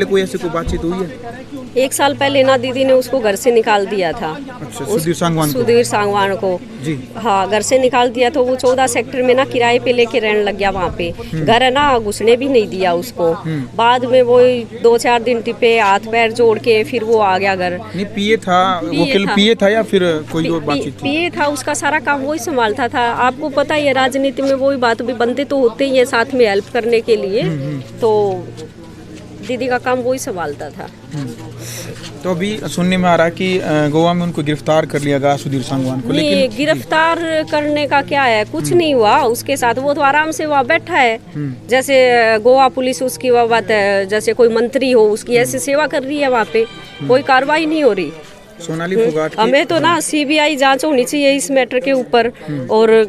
कोई ऐसी कोई बातचीत हुई है? 1 साल पहले ना दीदी ने उसको घर से निकाल दिया था। अच्छा, सुधीर सांगवान को? सुधीर सांगवान को जी हाँ, घर से निकाल दिया तो वो 14 सेक्टर में ना किराए पे लेके रहने लग गया वहाँ पे। घर है ना, घुसने भी नहीं दिया उसको। बाद में वो 2-4 दिन टिपे, हाथ पैर जोड़ के फिर वो आ गया घर। नहीं, पिए था वो, पिए था या फिर कोई और बातचीत थी? पिए था, उसका सारा काम वही संभालता था। आपको पता ही है राजनीति में वही बात भी, बनते तो होते ही है साथ में हेल्प करने के लिए। तो दीदी का काम वही संभालता था। तो अभी सुनने में आ रहा है कि गोवा में उनको गिरफ्तार कर लिया गया, सुधीर सांगवान को। नहीं, लेकिन गिरफ्तार करने का क्या है, कुछ नहीं हुआ उसके साथ। वो तो आराम से वहाँ बैठा है, जैसे गोवा पुलिस उसकी वह बात है, जैसे कोई मंत्री हो उसकी ऐसे सेवा कर रही है वहाँ पे। कोई कार्रवाई नहीं हो रही। सोनाली फोगाट हमें तो ना सीबीआई जांच होनी चाहिए इस मैटर के ऊपर, और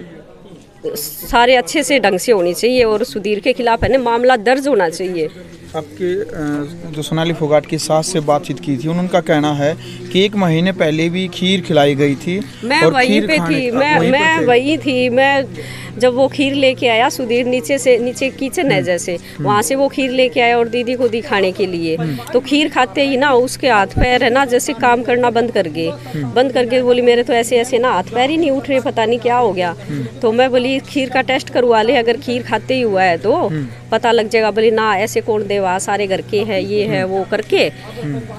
सारे अच्छे से ढंग से होनी चाहिए, और सुधीर के खिलाफ है ना मामला दर्ज होना चाहिए। आपके जो सोनाली फोगाट की सास से बातचीत की थी, उनका कहना है कि 1 महीने पहले भी खीर खिलाई गई थी। मैं वहीं पे थी, मैं वही थी। मैं जब वो खीर लेके आया, सुधीर नीचे किचन है जैसे, वहाँ से वो खीर लेके आया और दीदी को दी खाने के लिए। तो खीर खाते ही ना उसके हाथ पैर है ना जैसे काम करना बंद कर गए। बोली मेरे तो ऐसे ऐसे ना हाथ पैर ही नहीं उठ रहे, पता नहीं क्या हो गया। तो मैं बोली खीर का टेस्ट करवा ले, अगर खीर खाते ही हुआ है तो पता लग जाएगा। बोली ना, ऐसे कौन देवा, सारे घर के है, ये है वो करके।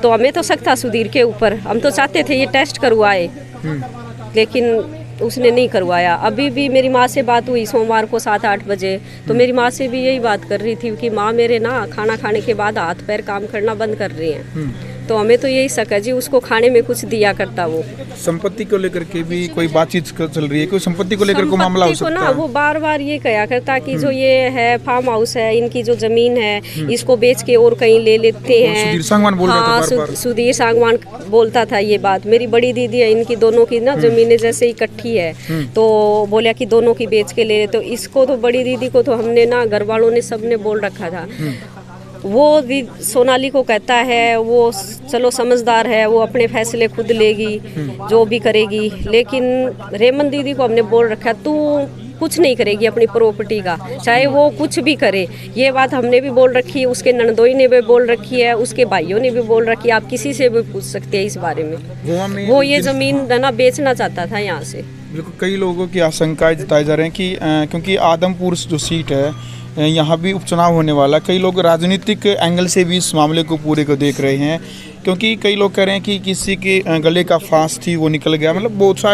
तो हमें तो शक था सुधीर के ऊपर, हम तो चाहते थे ये टेस्ट करवाए, लेकिन उसने नहीं करवाया। अभी भी मेरी माँ से बात हुई सोमवार को 7-8 बजे, तो मेरी माँ से भी यही बात कर रही थी कि माँ मेरे ना खाना खाने के बाद हाथ पैर काम करना बंद कर रही हैं। तो हमें तो यही शक है जी, उसको खाने में कुछ दिया करता वो। संपत्ति को लेकर के भी कोई बातचीत चल रही है? कोई संपत्ति को लेकर कोई मामला हो सकता है? वो बार ये कहा करता कि जो ये है फार्म हाउस है, इनकी जो जमीन है इसको बेच के और कहीं ले लेते हैं। सुधीर सांगवान बोल रहा था बार-बार। सुधीर सांगवान बोलता था ये बात। मेरी बड़ी दीदी है, इनकी दोनों की ना जमीनें जैसे इकट्ठी है, तो बोला कि दोनों की बेच के ले। तो इसको तो बड़ी दीदी को तो हमने ना घर वालों ने सबने बोल रखा था। वो सोनाली को कहता है वो चलो समझदार है, वो अपने फैसले खुद लेगी, जो भी करेगी। लेकिन रेमन दीदी को हमने बोल रखा तू कुछ नहीं करेगी अपनी प्रॉपर्टी का, चाहे वो कुछ भी करे। ये बात हमने भी बोल रखी है, उसके ननदोई ने भी बोल रखी है, उसके भाइयों ने भी बोल रखी है। आप किसी से भी पूछ सकते हैं इस बारे में। वो ये जमीन ना बेचना चाहता था यहाँ से। बिल्कुल, कई लोगों की आशंकाएं जताई जा रहे हैं कि क्योंकि आदमपुर जो सीट है यहाँ भी उपचुनाव होने वाला, कई लोग राजनीतिक एंगल से भी इस मामले को पूरे को देख रहे हैं, क्योंकि कई लोग कह रहे हैं कि किसी के गले का फांस थी वो निकल गया। मतलब बहुत सारे